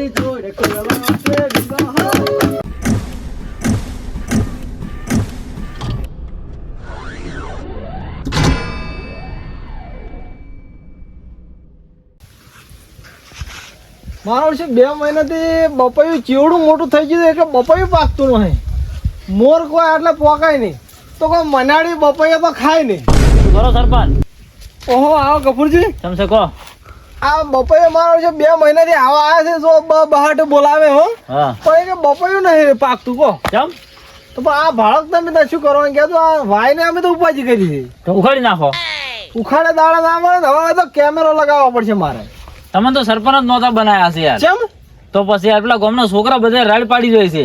મારી જોડે કરવા છે વિવાહ. મારું છે 2 મહિનાથી બપૈયું ચેવડું મોટું થઈ ગયું એટલે બપૈયું પાકતું નહીં. મોર કોઈ એટલે પોકાય નહીં તો કોઈ મનાડી બપૈયા તો ખાય નહીં. કરો સરપંચ. ઓહો આવો ગફુરજી. સમસે કહો. આ બપૈયો મારો છે 2 મહિનાથી આવા આવ્યા છે જો બહાટ બોલાવે હો. હા. પણ એ કે બપૈયું નહીં પાકતું કહો. કેમ? તો પણ આ ભાડક તમે તો શું કરવાનું કહેતો આ વાયને અમે તો ઉપાજી કરી છે. તો ઉખાડી નાખો. ઉખાડે દાડા ના મળે ને હવે તો કેમેરો લગાવવો પડશે મારે. તમે તો સરપંચ જ નહોતા બનાયા છે યાર. કેમ? તો પછી યાર પેલા ગામના છોકરા બધા રાડ પાડી જાય છે.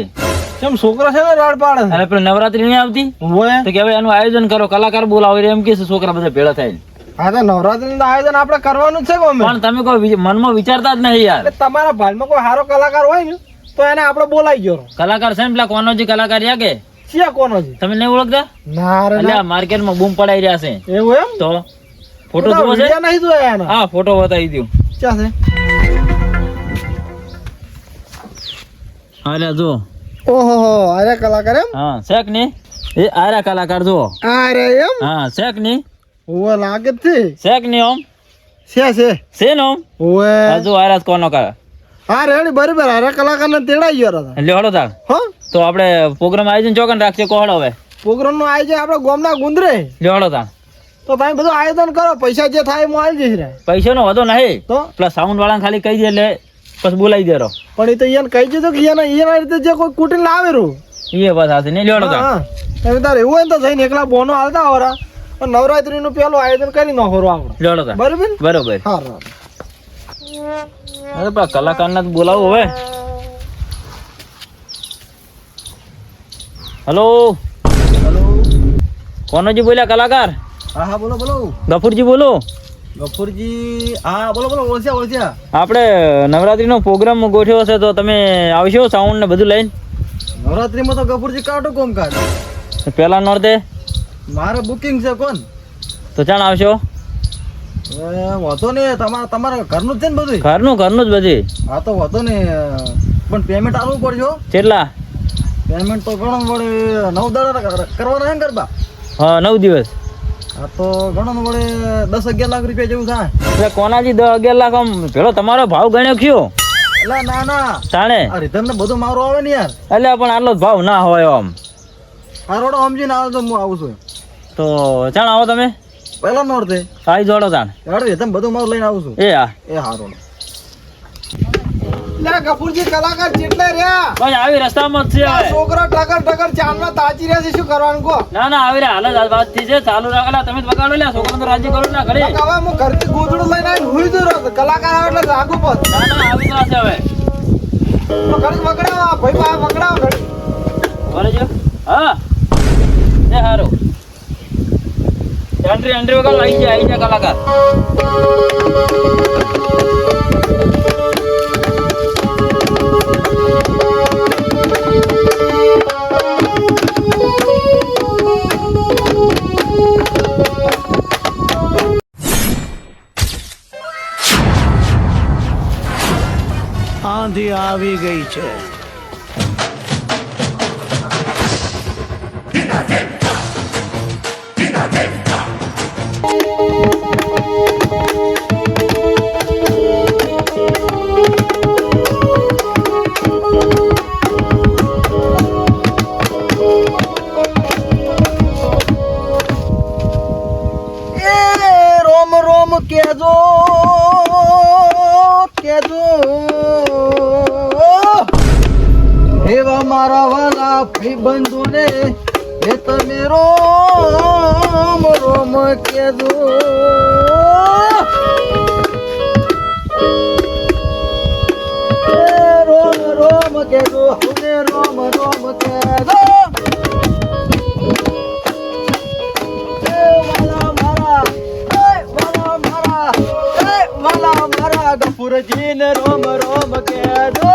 કેમ છોકરા છે ને રાડ પાડે છે? અરે પેલી નવરાત્રી નહીં આવતી હોય તો કે હવે એનું આયોજન કરો, કલાકાર બોલાવો એમ કે છે છોકરા બધા ભેળા થાય. હા તો નવરાત્રીનું આયોજન આપણે કરવાનું જ છે ગમે. પણ તમે કોઈ મનમાં વિચારતા જ નહીં યાર. એટલે તમારા ભાઈમાં કોઈ સારો કલાકાર હોય ને તો એને આપણે બોલાવી ગયો. કલાકાર છે ને પેલા કોનોજી કલાકાર યા કે શિયા કોનો છે? તમે નહીં ઓળખતા? ના રે એટલે માર્કેટમાં બૂમ પડાઈ રહ્યા છે. એવું એમ? તો ફોટો જોવો છે? વિડિયો નહીં જોયા એનો. હા ફોટો બતાવી દઉં. ક્યાં છે? અરે જો. ઓહો અરે કલાકાર એમ? હા શેક ની એ આરા કલાકાર જો. અરે એમ? હા શેક ની ઓવે લાગે જ છે. શેક ની ઓમ છે ને ઓમ. ઓવે જો આરા કોનો કા. હા રેડી બરાબર અરે કલાકારને તેડાઈ ગયો હતા. એટલે હળો તાળ. હો તો આપણે પ્રોગ્રામ આયોજન ચોકન રાખશે કોહળો હવે. પ્રોગ્રામનું આયોજન આપણે ગામના ગુંદરે. લેવડો તાણ. તો તમે બધું આયોજન કરો પૈસા જે થાય હું આવી જઈશ રે. પૈસાનો વધો નહીં તો પેલા સાઉન્ડ વાળાને ખાલી કહી દે એટલે પછી બોલાવી દેરો. પણ એ તો એને કહી દીધું કે એના રીતે જે કોઈ કુટીને લાવે રું. એ બસ હાથે નહીં લેવડો તાણ. હા તમે તારે એવું હોય ને તો જઈને એકલા બોનો હાલતા હોરા પણ નવરાત્રીનું પેલું આયોજન કરી નાખો આપણે. લેવડો તાણ. બરોબર બરોબર. હા અરે પેલા કલાકારને જ બોલાવો હવે. હલો હેલો કોનોજી બોલ્યા કલાકાર? હા હા બોલો બોલો ગફુરજી બોલો. ગફુરજી હા બોલો બોલો ઓળખ્યા. આપણે નવરાત્રીનો પ્રોગ્રામ ગોઠવ્યો છે તો તમે આવશો સાઉન્ડ ને બધું લઈને? નવરાત્રીમાં તો ગફુરજી કાઢો કોમ કાઢ. પેલા નોરતે મારે બુકિંગ છે કોણ? તો ચાણ આવશો? વાંધો ને તમારા ઘરનું જ છે ને બધું? ઘરનું જ બધી. હા તો વાંધો ને પણ પેમેન્ટ આપવું પડશે. કેટલા? પેમેન્ટ તો ઘણો વડે 9 દાડા કરવાના છે ને ગરબા? હા 9 દિવસ. હા તો ઘણો વડે 10-11 લાખ રૂપિયા જેવું થાય. એટલે કોનાજી 10-11 લાખ આમ પેલો તમારો ભાવ ગણ્યો કયો? એટલે ના ના તાણે આ રીધમ ને બધું મારું આવે ને યાર. એટલે પણ આટલો જ ભાવ ના હોય આમ. આ રોડો સમજીને આવે તો હું આવું છું. તો ચાણ આવો તમે પહેલા નોરતે આવી જોડો તાણ. રીધમ બધું મારું લઈને આવું છું. એ હા એ હારો લે ગફુરજી કલાકાર જેટલે રહ્યા બસ આવી રસ્તામાં જ છે હવે. છોકરા ટકર ચાંદના તાચી રહ્યા છે શું કરવાનું કો? ના ના આવી રહ્યા હાલ જ વાત થી છે ચાલુ રાખેલા તમે જ બગાડો લ્યા છોકરાને તો રાજી કરો ના ઘડી. હવે હું ઘરથી ગોદડું લઈને આવીને હુઈ જતો કલાકાર આવે એટલે જાગુ પદ. ના ના આવી જવા છે હવે. તો ઘડી વગડાવો ભાઈ પા વગડાવો ઘડી. બોલે છે હા એ હારો એન્ટ્રી વગર આવી જાય કલાકાર. આંધી આવી ગઈ છે. રોમ રોમ કેજો એવા મારા વાલા ભાઈ બંધુ ને એ તમે રોમ રોમ કેજો. રોમ રોમ કેજો હવે રોમ રોમ કેજો. ગફુરજી ને રોમ રોમ કેજો.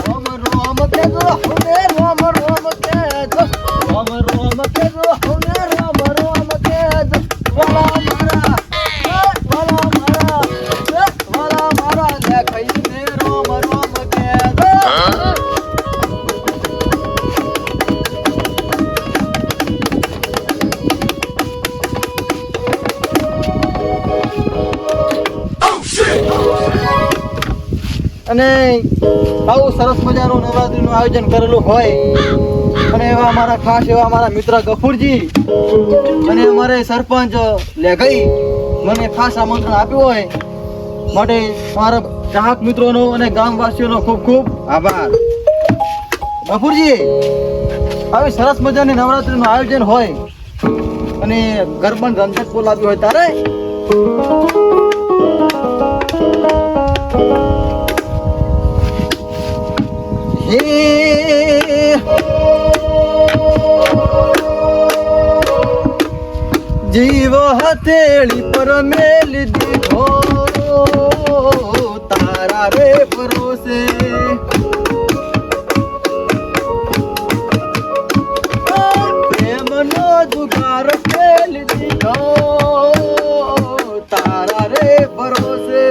રોમ રોમ કેજો હવે રોમ રોમ કેજો. રોમ રોમ કેજો હવે રોમ રોમ કેજો. અને આવું સરસ મજાનું નવરાત્રીનું આયોજન કરેલું હોય અને એવા મારા ખાસ એવા મારા મિત્ર ગફુરજી અને અમારે સરપંચ લેગઈ મને ખાસ આમંત્રણ આપ્યું હોય માટે મારા ગ્રાહક મિત્રોનો અને ગામવાસીઓનો ખૂબ ખૂબ આભાર. ગફુરજી, આવી સરસ મજાની નવરાત્રીનું આયોજન હોય અને ગરબા રંજક બોલાવ્યું હોય તારે જીવ હથેળી પર મેલ દીધો તારા રે ભરોસે પ્રેમનો જુગાર ખેલ દીધો તારા રે ભરોસે.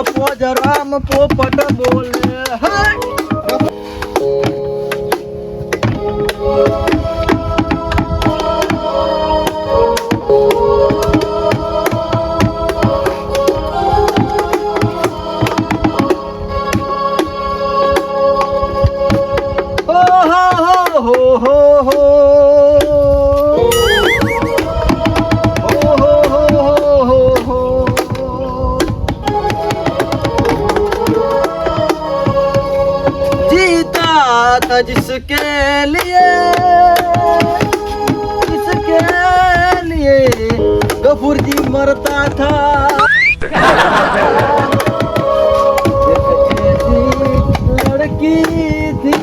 પોજરામ પોપટ બોલે जिसके लिए गफूर जी मरता था लड़की थी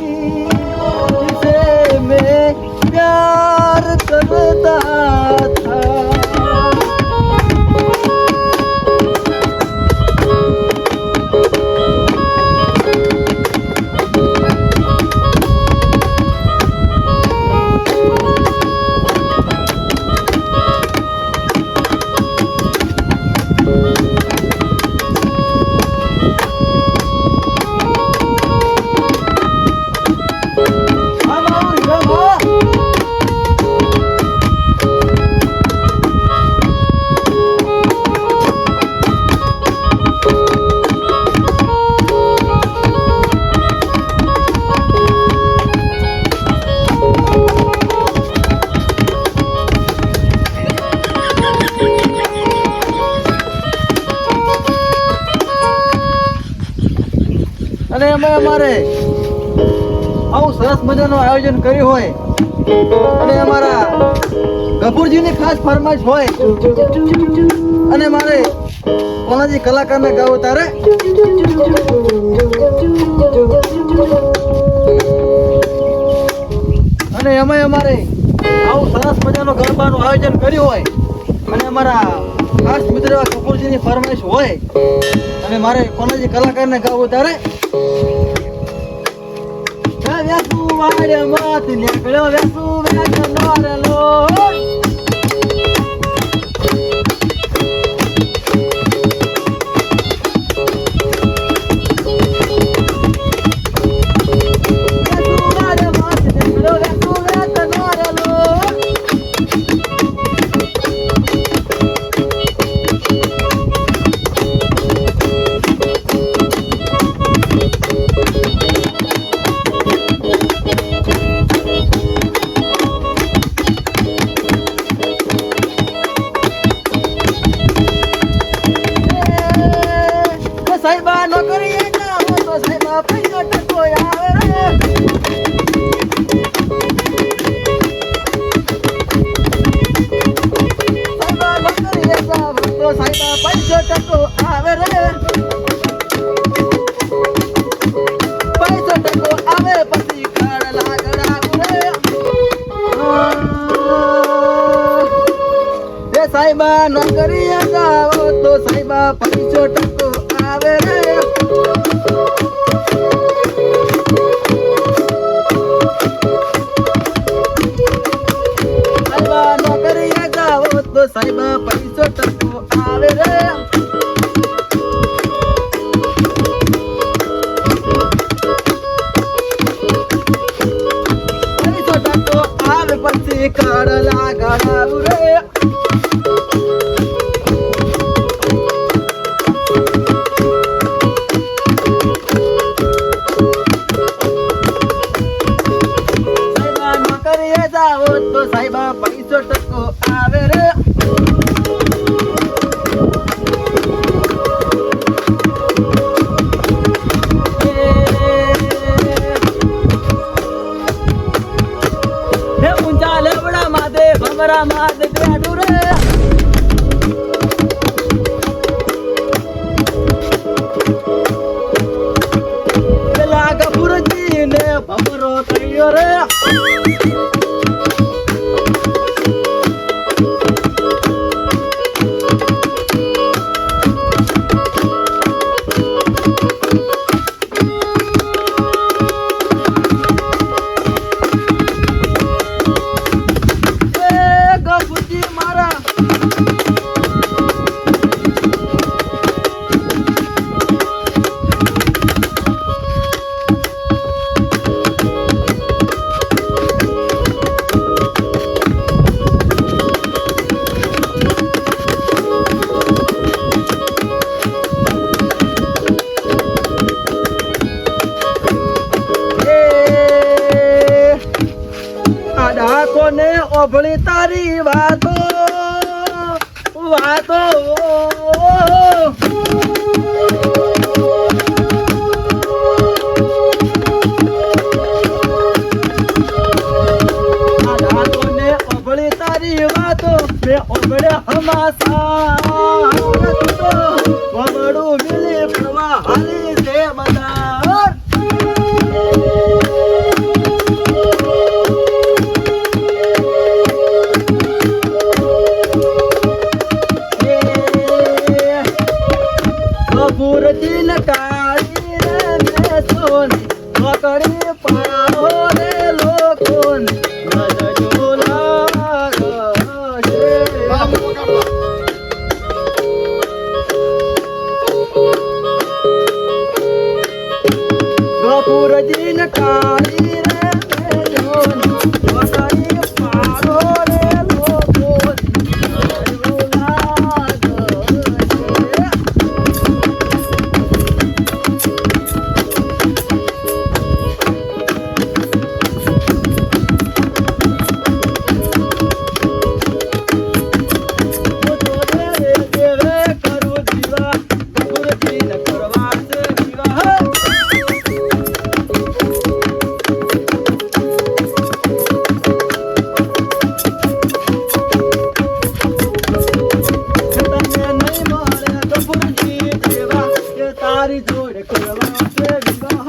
जिसे मैं प्यार करता था. અને અમે અમારે આવું સરસ મજાનું આયોજન કર્યું હોય અને અમારા ગફુરજીની ખાસ ફરમાઈશ હોય અને મારે કોનાજી કલાકારને ગાવું તારે અને અમે અમારે આવું સરસ મજાનું ગરબાનું આયોજન કર્યું હોય અને અમારા ખાસ મિત્ર ગફુરજીની ફરમાઈશ હોય અને મારે કોનાજી કલાકારને ગાવું તારે વ્યાસુ વાડે મત નીકળ્યો વ્યાસુ વેગ નોરેલો નોકરીએ જાઓ તો સાહેબ પૈસો ટકો આવે રે. સાહેબ નોકરીએ જાઓ તો સાહેબ પૈસો ટકો આવે રે. પૈસો ટકો આવે પછી કાળ લાગડાવું રે. એ સાહેબ નોકરીએ જાઓ તો સાહેબ પૈસો ટકો આવે રે. સાહેબ નોકરીએ જાઓ તો સાહેબ પૈસો ટકો આવે રે. પૈસો ટકો આવે પછી કાળ લાગડાવું રે. તો સાહેબ પૈસો ટકો આવે રે. હે ઊંચા લેવડા માથે ભમરા માથે બેઠું રે. પેલા ગફુરજી ને ભમરો કર્યો રે. કોને ઓભળી તારી વાતો વાતો. કોને ઓભળી તારી વાતો મેં ઓભળે હમાસા વમડું મિલી પ્રવા હાલી છે બધા. કપૂરજી ને કાળી રે મેં સોની નોકરી પાડો રે લોકોની નજજો લાગશે. કપૂરજી ને કાળી રે મેં સોની નોકરી પાડો રે લોકોની નજજો લાગશે. તારી જોડે કરવા છે વિવાહ.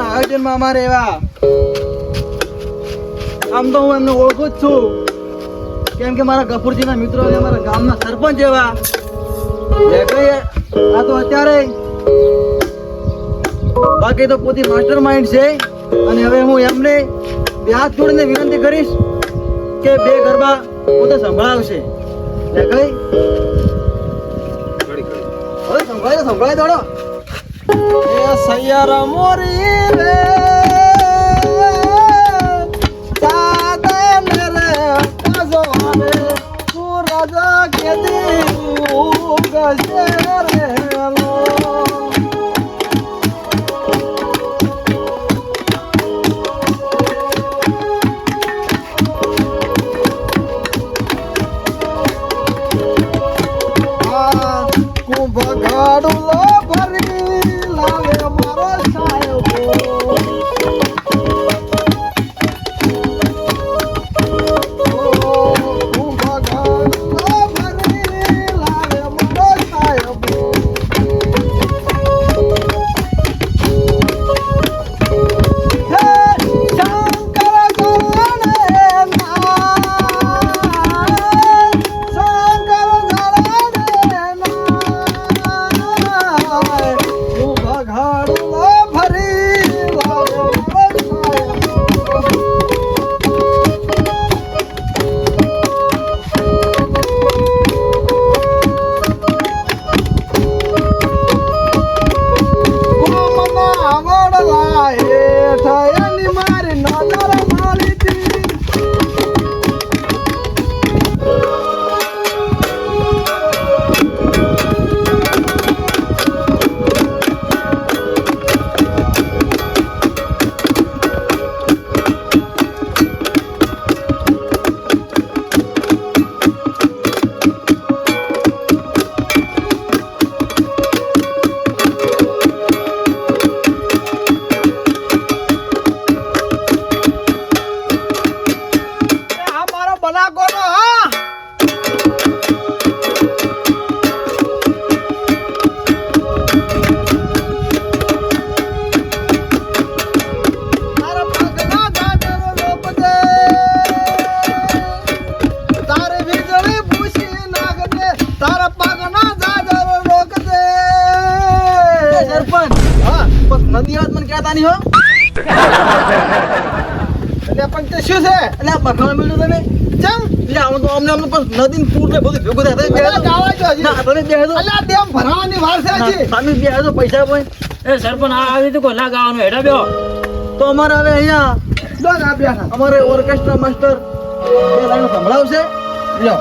આયોજનમાં અમારે એવા આમ તો હું એમને ઓળખું જ છું, કેમ કે મારા ગફુરજીના મિત્રો અને મારા ગામના સરપંચ એવા આ તો અત્યારે બાકી તો પોતે માસ્ટર માઇન્ડ છે. અને હવે હું એમને બે હાથ જોડીને વિનંતી કરીશ કે બે ગરબા પોતે સંભળાવશે. લે કઈ હવે સંભળાય દોડો. એ સૈયારા મોરી રે સાદન રે કાજવાને તું રાજા કેદી ઉગશે રે લો. ભગાડુલો ભરી લાવે મારો સાહેબો. ભગાડુલો ભરી લાવે મારો સાહેબો. હે શંકર જાણે ના, શંકર જાણે ભગાડુલો ભરી લાવે મારો આવડલા હેઠ એની મારી નજર મારી હતી. આ મારો બનાકોનો હા. તારા પગના દાદરો રોપ દે, તારે વીજળી ભૂસી નાખ દે, તારા પગના દાદરો રોક દે. સરપંચ હા બસ નદી વાત મને કહેતા નહીં હો. એટલે પણ તે શું છે? એટલે આ બખાડો મેળ્યો તમે. ચમ એટલે આમ તો અમને પણ નદી ને પૂર ને બધું ભેગું થાય. તમે એટલે બેહજો. ગાવા જો હજી. ના તમે બેહજો. અલ્યા ડેમ ભરાવાની વાર છે હજી. તમે બેહજો પૈસા પણ. એ સરપંચ આ આવી તો કોઈ ના ગાવાનું હેડા બેહો. તો અમારે હવે અહીંયા દોડ આ બેઠા. અમારે ઓર્કેસ્ટ્રા માસ્ટર બે લાઈનો સંભળાવશે. લ્યો.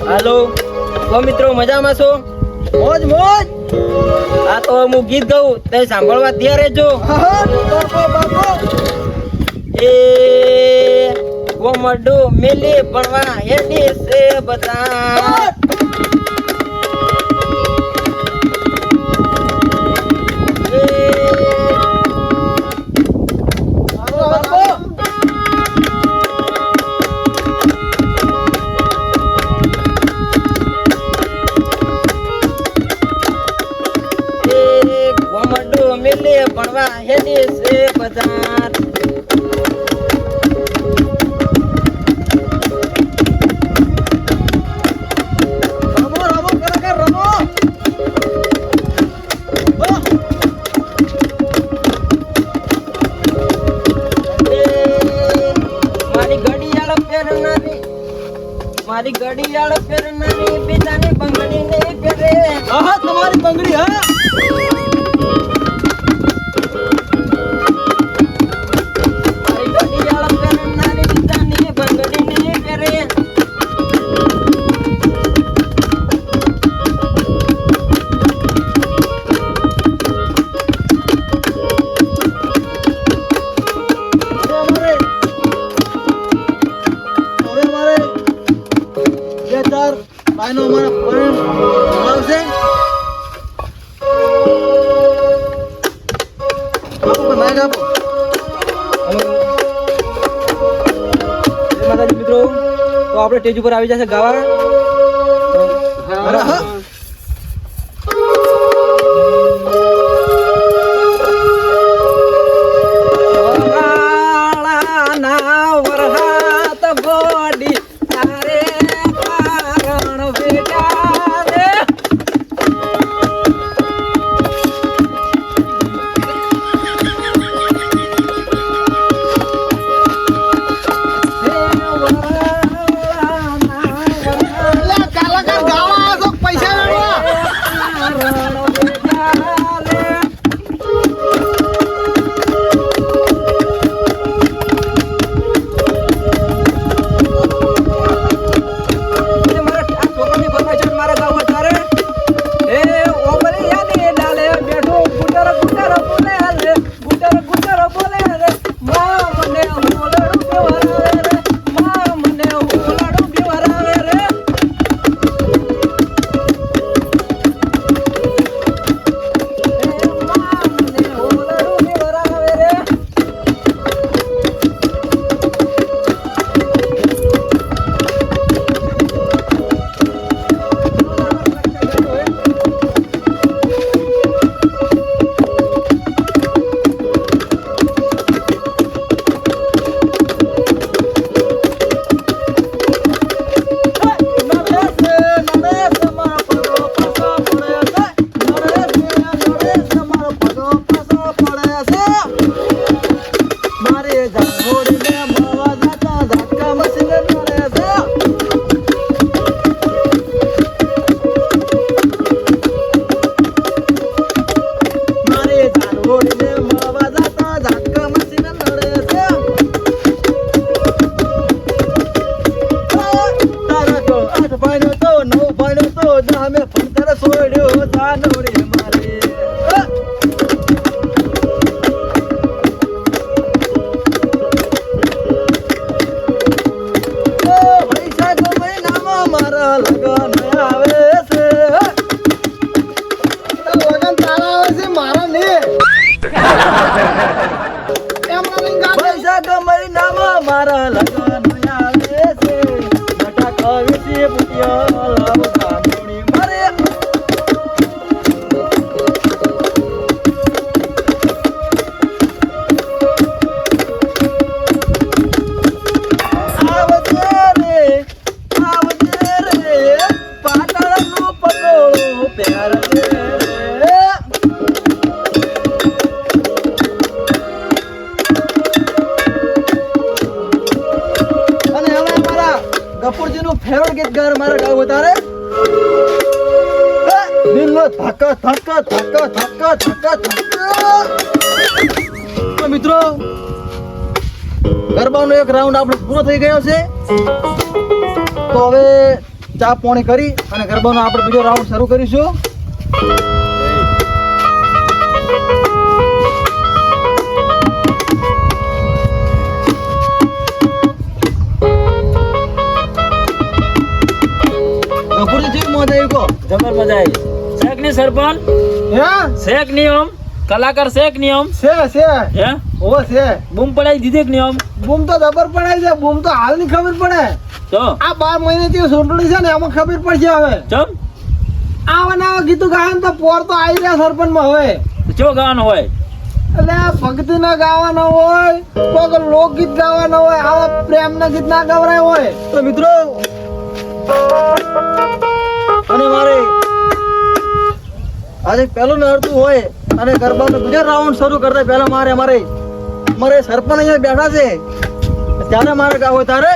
હાલો તો મિત્રો મજામાં છો? મોજ મોજ. આ તો હું ગીત ગાઉં તે સાંભળવા તૈયાર રહેજો. હા, બાપો બાપો. એ ગોમડો મેલે પડવા હેડી છે બધા. એ બાપો. ગોમડો મેલે પડવા હેડી છે બધા. રમો રમો કલાકાર રમો. વાહ. મારી ઘડિયાળ ફેરનારી બીજાની બંગડી નહીં ફેરે. આહા તમારી બંગડી હા. મારી ઘડિયાળ ફેરનારી બીજાની બંગડી નહીં ફેરે. હવે અમારે બે ચાર ભાઈનો અમારા ફોરેન આવશે. આપો પણ માઇક આપો. જય માતાજી મિત્રો, તો આપણે સ્ટેજ ઉપર આવી જશે ગાવા. અરે હા. વરાળાના વરહાત ગોડી તારે કારણ વેગાવે. ધામે ભણતર છોડ્યો જાનો રે મારે વૈશાખ મહિનામાં મારા લગન આવે છે લગન તારા આવે છે મારા ને એમ નહીં ગાતે. વૈશાખ મહિનામાં મારા લગન આવે છે નટા કવિ છે બુટિયા લાવ જાનોડી મારે આવજે રે પાટણનું પટોળું પહેરજે રે અને હવે મારા ગફુરજીનું ફેવરેટ ગીત ગાર મારે ગાવું તારે દિલનો ધક ધક ધક ધક ધક ધક તો મિત્રો ગરબાનો એક રાઉન્ડ આપણો પૂરો થઈ ગયો છે તો હવે ચા પાણી કરી અને ગરબાનો આપણે બીજો રાઉન્ડ શરૂ કરીશું ગફુરજી જેવી મોજ આવી કહો જબર મજા આવી શેક ની સરપંચ હે શેક નિયમ કલાકાર શેક નિયમ છે હે ઓ છે બૂમ પડાઈ દીધી કે નિયમ બૂમ તો જબર પડે છે બૂમ તો હાલ ની ખબર પડે તો આ 12 મહિનાથી ચૂંટણી છે ને એમાં ખબર પડશે હવે ચમ આવા નવા ગીતો ગાય ને તો પોર તો આવી રહ્યા સરપંચ માં હવે ચો ગાવાનું હોય એટલે આ ભક્તિ ના ગાવાના હોય કોઈ લોકગીત ગાવાના હોય આવા પ્રેમ ના ગીત ના ગવરાય હોય તો મિત્રો અને મારે આજે પહેલું નડતું હોય અને ગરબાનો બીજો રાઉન્ડ શરૂ કરતા પહેલા મારે સરપંચ અહીંયા બેઠા છે ત્યારે મારે ગાવ હોય તારે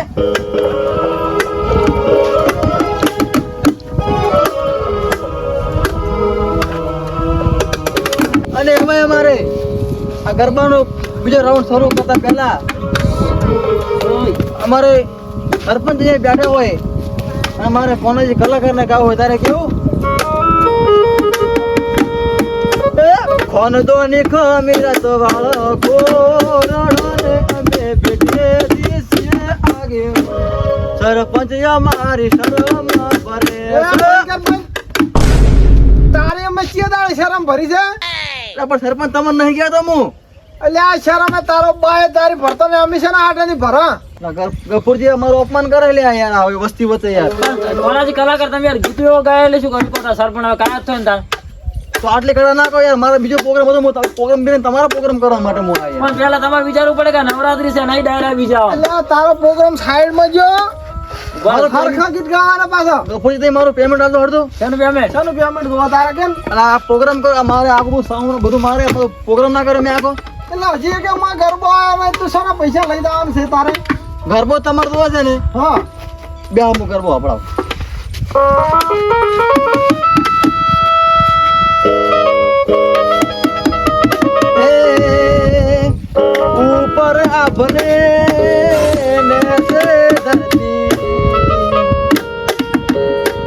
અને એમાં અમારે આ ગરબાનો બીજો રાઉન્ડ શરૂ કરતા પહેલા અમારે સરપંચ અહીંયા બેઠા હોય અને મારે ફોન જે કલાકારને ગાવ હોય તારે કેવું ખોન દો ની ખમીરા તો વાળો કોરડો ને અમે બેઠે દીસે આગે સરપંચ અમારી શરમ ભરે તારે અમે ચિયા શરમ ભરી છે પણ સરપંચ તમને નહીં ગયા તો હું એટલે આ શરમ તારો બાય તારી ભરતો ને અમે છે ને આટે ની ભરા ગફુરજી અમારું અપમાન કરે લે યાર આવી વસ્તી વચ્ચે યાર કોનાજી કલાકાર તમે યાર ગીતો એવો ગાયેલી શું કરી પોતા સરપંચ હવે કાયા જ થયો ને તાર તો આટલી કડા ના કહો યાર મારા બીજો પ્રોગ્રામ હતો હું પ્રોગ્રામ બીને તમારા પ્રોગ્રામ કરવા માટે હું આવ્યો પણ પેલા તમારે વિચારવું પડે કે નવરાત્રી છે નહીં ડાયરા બીજા એટલે આ તારો પ્રોગ્રામ સાઈડ માં જો ખરખા ગીત ગાવાના પાછો ગફુરજી તે મારું પેમેન્ટ આપજો હડતો શેનું પેમેન્ટ શાનું પેમેન્ટ જોવા તારે કેમ અને આ પ્રોગ્રામ કરો મારે આખું સાઉન્ડ બધું મારે પ્રોગ્રામ ના કર્યો મેં આખો એટલે હજી કે માં ગરબો આવે તું શાના પૈસા લઈ જવાનું છે તારે ગરબો તમારે જોવા છે ને હા બે અમુક ગરબો આપડાવ ઉપર આપને ધરતી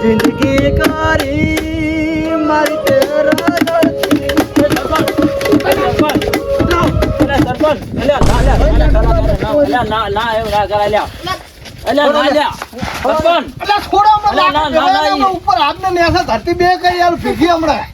જિંદગી કરી મારી તેરા ધરતી એટલે થોડો ઉપર હાથ ને નેસા ધરતી બે કઈ યાર ભેગી હમણાં